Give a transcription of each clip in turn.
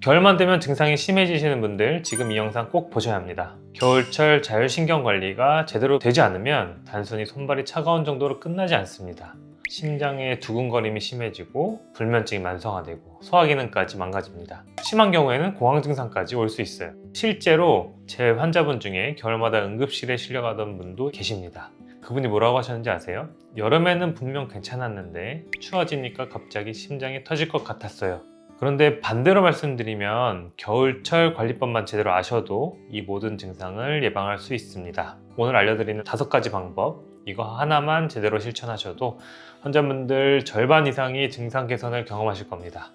겨울만 되면 증상이 심해지시는 분들 지금 이 영상 꼭 보셔야 합니다. 겨울철 자율신경 관리가 제대로 되지 않으면 단순히 손발이 차가운 정도로 끝나지 않습니다. 심장의 두근거림이 심해지고 불면증이 만성화되고 소화기능까지 망가집니다. 심한 경우에는 공황 증상까지 올 수 있어요. 실제로 제 환자분 중에 겨울마다 응급실에 실려가던 분도 계십니다. 그분이 뭐라고 하셨는지 아세요? 여름에는 분명 괜찮았는데 추워지니까 갑자기 심장이 터질 것 같았어요. 그런데 반대로 말씀드리면 겨울철 관리법만 제대로 아셔도 이 모든 증상을 예방할 수 있습니다. 오늘 알려드리는 5가지 방법, 이거 하나만 제대로 실천하셔도 환자분들 절반 이상이 증상 개선을 경험하실 겁니다.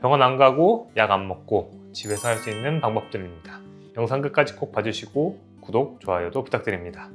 병원 안 가고 약 안 먹고 집에서 할 수 있는 방법들입니다. 영상 끝까지 꼭 봐주시고 구독, 좋아요도 부탁드립니다.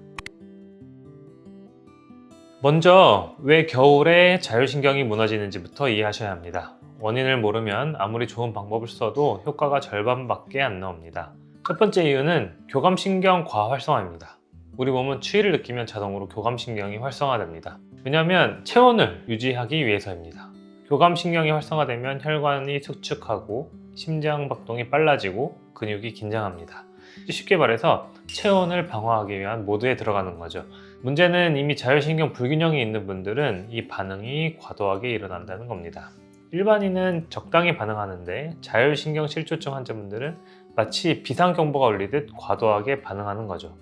먼저 왜 겨울에 자율신경이 무너지는지부터 이해하셔야 합니다. 원인을 모르면 아무리 좋은 방법을 써도 효과가 절반밖에 안 나옵니다. 첫 번째 이유는 교감신경 과활성화입니다. 우리 몸은 추위를 느끼면 자동으로 교감신경이 활성화됩니다. 왜냐하면 체온을 유지하기 위해서입니다. 교감신경이 활성화되면 혈관이 수축하고 심장박동이 빨라지고 근육이 긴장합니다. 쉽게 말해서 체온을 방어하기 위한 모드에 들어가는 거죠. 문제는 이미 자율신경 불균형이 있는 분들은 이 반응이 과도하게 일어난다는 겁니다. 일반인은 적당히 반응하는데 자율신경 실조증 환자분들은 마치 비상경보가 울리듯 과도하게 반응하는 거죠.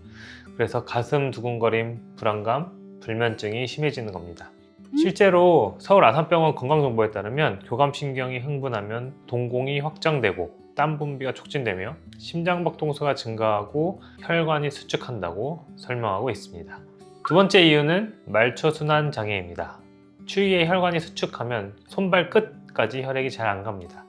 그래서 가슴 두근거림, 불안감, 불면증이 심해지는 겁니다. 실제로 서울 아산병원 건강정보에 따르면 교감신경이 흥분하면 동공이 확장되고 땀 분비가 촉진되며 심장박동수가 증가하고 혈관이 수축한다고 설명하고 있습니다. 두 번째 이유는 말초순환 장애입니다. 추위에 혈관이 수축하면 손발 끝까지 혈액이 잘 안 갑니다.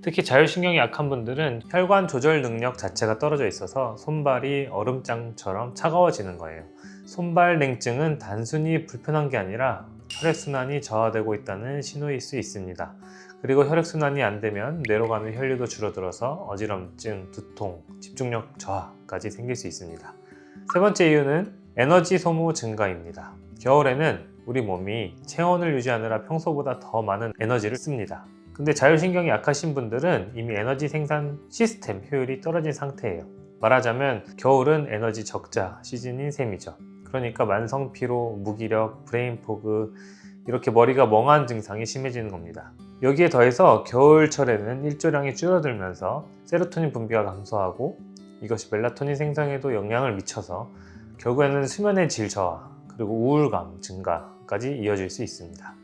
특히 자율신경이 약한 분들은 혈관 조절 능력 자체가 떨어져 있어서 손발이 얼음장처럼 차가워지는 거예요. 손발 냉증은 단순히 불편한 게 아니라 혈액순환이 저하되고 있다는 신호일 수 있습니다. 그리고 혈액순환이 안 되면 뇌로 가는 혈류도 줄어들어서 어지럼증, 두통, 집중력 저하까지 생길 수 있습니다. 세 번째 이유는 에너지 소모 증가입니다. 겨울에는 우리 몸이 체온을 유지하느라 평소보다 더 많은 에너지를 씁니다. 근데 자율신경이 약하신 분들은 이미 에너지 생산 시스템 효율이 떨어진 상태예요. 말하자면 겨울은 에너지 적자 시즌인 셈이죠. 그러니까 만성 피로, 무기력, 브레인 포그, 이렇게 머리가 멍한 증상이 심해지는 겁니다. 여기에 더해서 겨울철에는 일조량이 줄어들면서 세로토닌 분비가 감소하고 이것이 멜라토닌 생성에도 영향을 미쳐서 결국에는 수면의 질 저하, 그리고 우울감 증가까지 이어질 수 있습니다.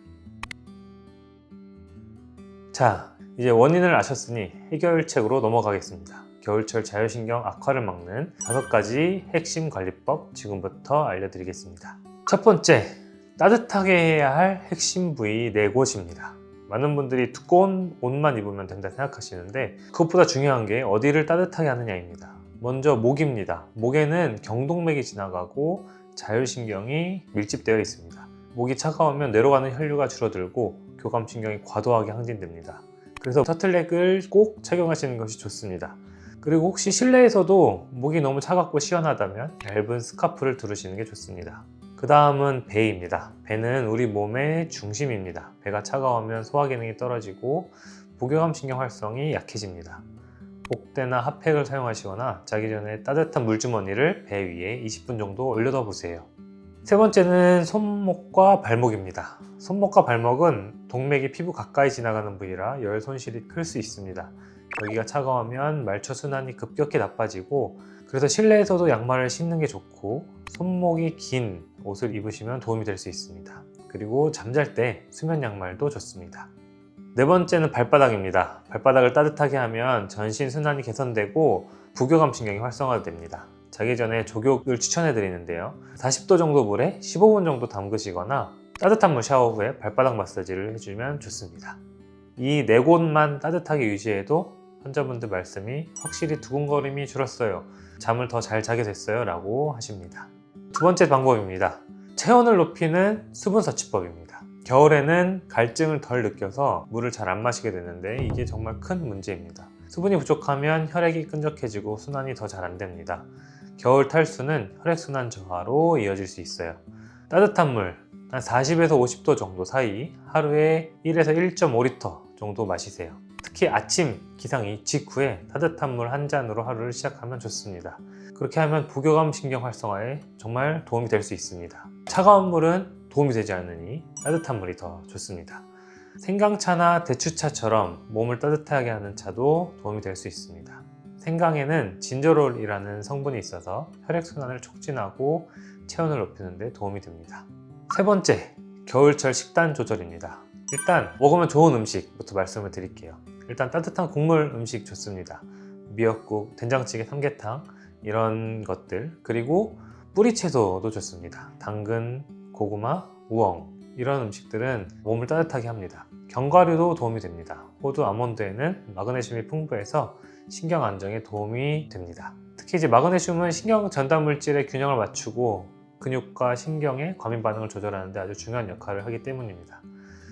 자, 이제 원인을 아셨으니 해결책으로 넘어가겠습니다. 겨울철 자율신경 악화를 막는 5가지 핵심 관리법 지금부터 알려드리겠습니다. 첫 번째, 따뜻하게 해야 할 핵심 부위 네 곳입니다. 많은 분들이 두꺼운 옷만 입으면 된다 생각하시는데 그것보다 중요한 게 어디를 따뜻하게 하느냐입니다. 먼저 목입니다. 목에는 경동맥이 지나가고 자율신경이 밀집되어 있습니다. 목이 차가우면 뇌로 가는 혈류가 줄어들고 교감신경이 과도하게 항진됩니다. 그래서 터틀넥을 꼭 착용하시는 것이 좋습니다. 그리고 혹시 실내에서도 목이 너무 차갑고 시원하다면 얇은 스카프를 두르시는 게 좋습니다. 그 다음은 배입니다. 배는 우리 몸의 중심입니다. 배가 차가우면 소화기능이 떨어지고 부교감신경 활성이 약해집니다. 복대나 핫팩을 사용하시거나 자기 전에 따뜻한 물주머니를 배 위에 20분 정도 올려둬 보세요. 세 번째는 손목과 발목입니다. 손목과 발목은 동맥이 피부 가까이 지나가는 부위라 열 손실이 클 수 있습니다. 여기가 차가우면 말초순환이 급격히 나빠지고 그래서 실내에서도 양말을 신는 게 좋고 손목이 긴 옷을 입으시면 도움이 될 수 있습니다. 그리고 잠잘 때 수면 양말도 좋습니다. 네 번째는 발바닥입니다. 발바닥을 따뜻하게 하면 전신 순환이 개선되고 부교감신경이 활성화됩니다. 자기 전에 족욕을 추천해 드리는데요. 40도 정도 물에 15분 정도 담그시거나 따뜻한 물 샤워 후에 발바닥 마사지를 해주면 좋습니다. 이 네 곳만 따뜻하게 유지해도 환자분들 말씀이 확실히 두근거림이 줄었어요. 잠을 더 잘 자게 됐어요 라고 하십니다. 두 번째 방법입니다. 체온을 높이는 수분 섭취법입니다. 겨울에는 갈증을 덜 느껴서 물을 잘 안 마시게 되는데 이게 정말 큰 문제입니다. 수분이 부족하면 혈액이 끈적해지고 순환이 더 잘 안 됩니다. 겨울 탈수는 혈액순환 저하로 이어질 수 있어요. 따뜻한 물 한 40에서 50도 정도 사이 하루에 1에서 1.5리터 정도 마시세요. 특히 아침 기상 직후에 따뜻한 물 한 잔으로 하루를 시작하면 좋습니다. 그렇게 하면 부교감 신경 활성화에 정말 도움이 될 수 있습니다. 차가운 물은 도움이 되지 않으니 따뜻한 물이 더 좋습니다. 생강차나 대추차처럼 몸을 따뜻하게 하는 차도 도움이 될 수 있습니다. 생강에는 진저롤이라는 성분이 있어서 혈액순환을 촉진하고 체온을 높이는 데 도움이 됩니다. 세 번째, 겨울철 식단 조절입니다. 일단 먹으면 좋은 음식부터 말씀을 드릴게요. 일단 따뜻한 국물 음식 좋습니다. 미역국, 된장찌개, 삼계탕 이런 것들, 그리고 뿌리채소도 좋습니다. 당근, 고구마, 우엉 이런 음식들은 몸을 따뜻하게 합니다. 견과류도 도움이 됩니다. 호두, 아몬드에는 마그네슘이 풍부해서 신경 안정에 도움이 됩니다. 특히 이제 마그네슘은 신경 전달 물질의 균형을 맞추고 근육과 신경의 과민 반응을 조절하는 데 아주 중요한 역할을 하기 때문입니다.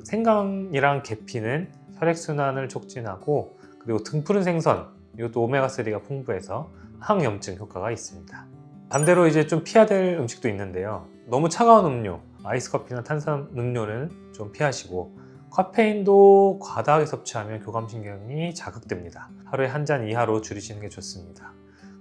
생강이랑 계피는 혈액순환을 촉진하고, 그리고 등푸른 생선, 이것도 오메가3가 풍부해서 항염증 효과가 있습니다. 반대로 이제 좀 피해야 될 음식도 있는데요. 너무 차가운 음료, 아이스커피나 탄산음료는 좀 피하시고, 카페인도 과다하게 섭취하면 교감신경이 자극됩니다. 하루에 한 잔 이하로 줄이시는 게 좋습니다.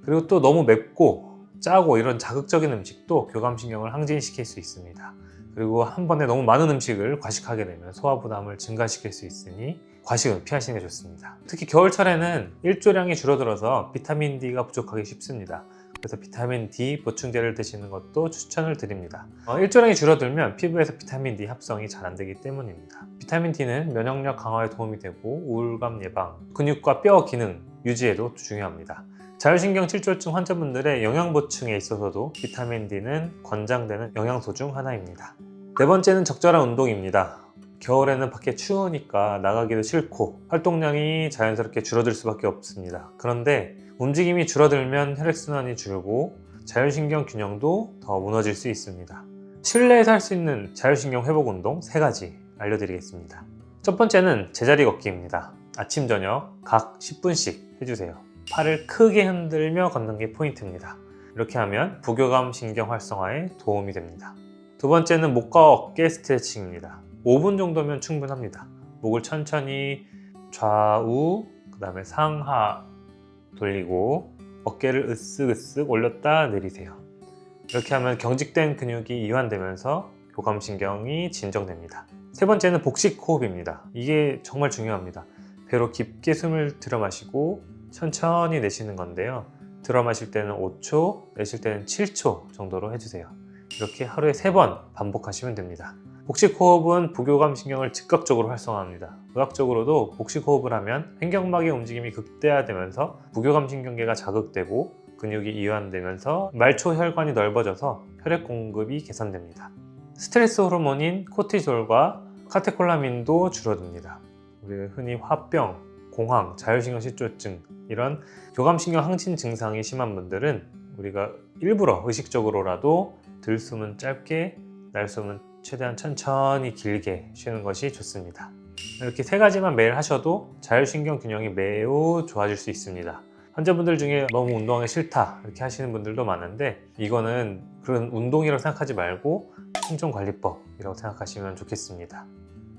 그리고 또 너무 맵고 짜고 이런 자극적인 음식도 교감신경을 항진시킬 수 있습니다. 그리고 한 번에 너무 많은 음식을 과식하게 되면 소화 부담을 증가시킬 수 있으니 과식은 피하시는 게 좋습니다. 특히 겨울철에는 일조량이 줄어들어서 비타민 D가 부족하기 쉽습니다. 그래서 비타민 D 보충제를 드시는 것도 추천을 드립니다. 일조량이 줄어들면 피부에서 비타민 D 합성이 잘 안 되기 때문입니다. 비타민 D는 면역력 강화에 도움이 되고 우울감 예방, 근육과 뼈 기능 유지에도 중요합니다. 자율신경 실조증 환자분들의 영양 보충에 있어서도 비타민 D는 권장되는 영양소 중 하나입니다. 네 번째는 적절한 운동입니다. 겨울에는 밖에 추우니까 나가기도 싫고 활동량이 자연스럽게 줄어들 수밖에 없습니다. 그런데 움직임이 줄어들면 혈액순환이 줄고 자율신경 균형도 더 무너질 수 있습니다. 실내에서 할 수 있는 자율신경 회복 운동 3가지 알려드리겠습니다. 첫 번째는 제자리 걷기입니다. 아침 저녁 각 10분씩 해주세요. 팔을 크게 흔들며 걷는 게 포인트입니다. 이렇게 하면 부교감 신경 활성화에 도움이 됩니다. 두 번째는 목과 어깨 스트레칭입니다. 5분 정도면 충분합니다. 목을 천천히 좌우, 그 다음에 상하 돌리고 어깨를 으쓱으쓱 올렸다 내리세요. 이렇게 하면 경직된 근육이 이완되면서 교감신경이 진정됩니다. 세 번째는 복식 호흡입니다. 이게 정말 중요합니다. 배로 깊게 숨을 들여 마시고 천천히 내쉬는 건데요. 들어 마실 때는 5초, 내쉴 때는 7초 정도로 해주세요. 이렇게 하루에 3번 반복하시면 됩니다. 복식호흡은 부교감 신경을 즉각적으로 활성화합니다. 의학적으로도 복식호흡을 하면 횡격막의 움직임이 극대화되면서 부교감 신경계가 자극되고 근육이 이완되면서 말초 혈관이 넓어져서 혈액 공급이 개선됩니다. 스트레스 호르몬인 코티졸과 카테콜라민도 줄어듭니다. 우리가 흔히 화병, 공황, 자율신경 실조증 이런 교감신경 항진 증상이 심한 분들은 우리가 일부러 의식적으로라도 들숨은 짧게, 날숨은 최대한 천천히 길게 쉬는 것이 좋습니다. 이렇게 3가지만 매일 하셔도 자율신경 균형이 매우 좋아질 수 있습니다. 환자분들 중에 너무 운동하기 싫다 이렇게 하시는 분들도 많은데 이거는 그런 운동이라고 생각하지 말고 생존관리법이라고 생각하시면 좋겠습니다.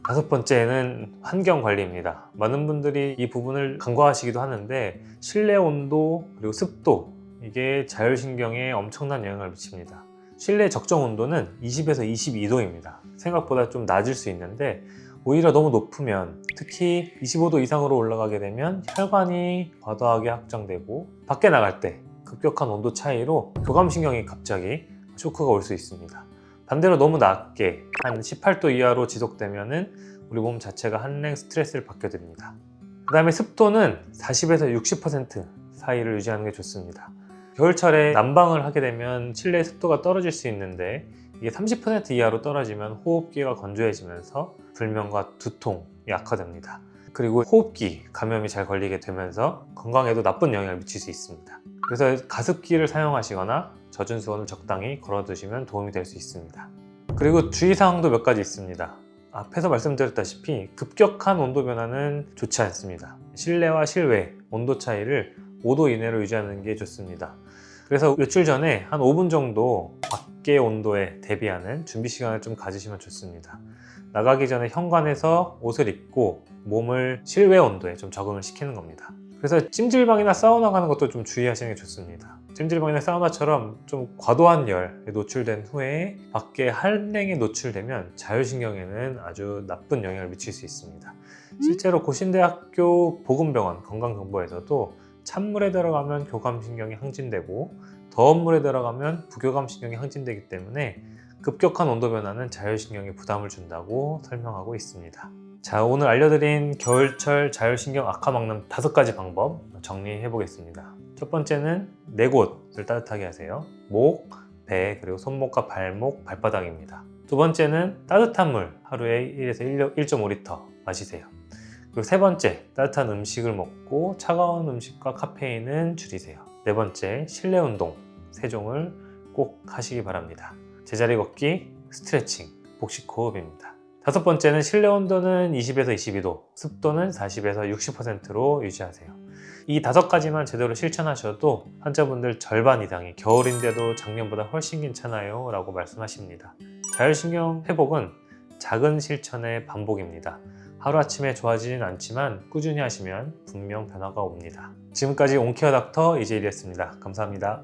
5번째는 환경관리입니다. 많은 분들이 이 부분을 간과하시기도 하는데 실내 온도 그리고 습도 이게 자율신경에 엄청난 영향을 미칩니다. 실내 적정 온도는 20에서 22도입니다. 생각보다 좀 낮을 수 있는데 오히려 너무 높으면 특히 25도 이상으로 올라가게 되면 혈관이 과도하게 확장되고 밖에 나갈 때 급격한 온도 차이로 교감신경이 갑자기 쇼크가 올 수 있습니다. 반대로 너무 낮게 한 18도 이하로 지속되면 우리 몸 자체가 한랭 스트레스를 받게 됩니다. 그 다음에 습도는 40에서 60% 사이를 유지하는 게 좋습니다. 겨울철에 난방을 하게 되면 실내 습도가 떨어질 수 있는데 이게 30% 이하로 떨어지면 호흡기가 건조해지면서 불면과 두통이 악화됩니다. 그리고 호흡기 감염이 잘 걸리게 되면서 건강에도 나쁜 영향을 미칠 수 있습니다. 그래서 가습기를 사용하시거나 젖은 수건을 적당히 걸어두시면 도움이 될 수 있습니다. 그리고 주의사항도 몇 가지 있습니다. 앞에서 말씀드렸다시피 급격한 온도 변화는 좋지 않습니다. 실내와 실외 온도 차이를 5도 이내로 유지하는 게 좋습니다. 그래서 며칠 전에 한 5분 정도 밖의 온도에 대비하는 준비 시간을 좀 가지시면 좋습니다. 나가기 전에 현관에서 옷을 입고 몸을 실외 온도에 좀 적응을 시키는 겁니다. 그래서 찜질방이나 사우나 가는 것도 좀 주의하시는 게 좋습니다. 찜질방이나 사우나처럼 좀 과도한 열에 노출된 후에 밖에 한랭에 노출되면 자율신경에는 아주 나쁜 영향을 미칠 수 있습니다. 실제로 고신대학교 보건병원 건강정보에서도 찬물에 들어가면 교감신경이 항진되고 더운 물에 들어가면 부교감신경이 항진되기 때문에 급격한 온도 변화는 자율신경에 부담을 준다고 설명하고 있습니다. 자, 오늘 알려드린 겨울철 자율신경 악화 막는 5가지 방법 정리해 보겠습니다. 첫 번째는 4곳을 따뜻하게 하세요. 목, 배, 그리고 손목과 발목, 발바닥입니다. 두 번째는 따뜻한 물 하루에 1에서 1.5리터 마시세요. 그리고 세 번째, 따뜻한 음식을 먹고 차가운 음식과 카페인은 줄이세요. 네 번째, 실내 운동 3종을 꼭 하시기 바랍니다. 제자리 걷기, 스트레칭, 복식 호흡입니다. 다섯 번째는 실내 온도는 20에서 22도, 습도는 40에서 60%로 유지하세요. 이 5가지만 제대로 실천하셔도 환자분들 절반 이상이 겨울인데도 작년보다 훨씬 괜찮아요 라고 말씀하십니다. 자율신경 회복은 작은 실천의 반복입니다. 하루아침에 좋아지진 않지만 꾸준히 하시면 분명 변화가 옵니다. 지금까지 온케어 닥터 이재일이었습니다. 감사합니다.